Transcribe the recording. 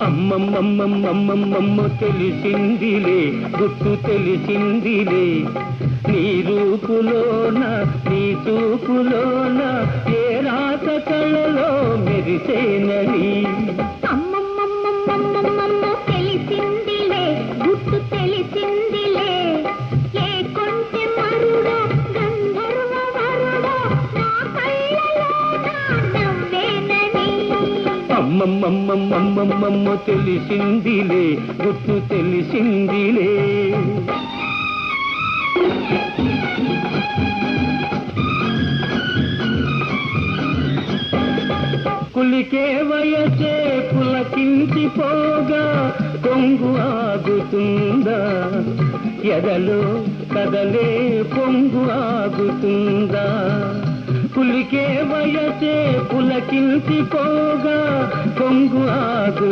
అమ్మమ్మమ్మమ్మమ్మమ్మ తెలిసిందిలే, గుట్టు తెలిసిందిలే, నీ రూపులోన నీ చూపులోన ఏ రాత కళలో మెరిసేనని. అమ్మమ్మమ్మమ్మమ్మమ్మ తెలిసిందిలే, గుట్టు తెలిసిందిలే, ఏ కొంచె మరుడో గంధర్వ వరుడో నా కళ్ళలో నా నవ్వేనని. అమ్మమ్మమ్మమ్మమ్మమ్మ తెలిసిందిలే, గుట్టు తెలిసిందిలే. కులికే వయసే పులకించిపోగా కొంగు ఆగుతుందా, ఎదలో కదలే పొంగు ఆగుతుందా. కులికే వయసే పులకించిపోగా కొంగు ఆగు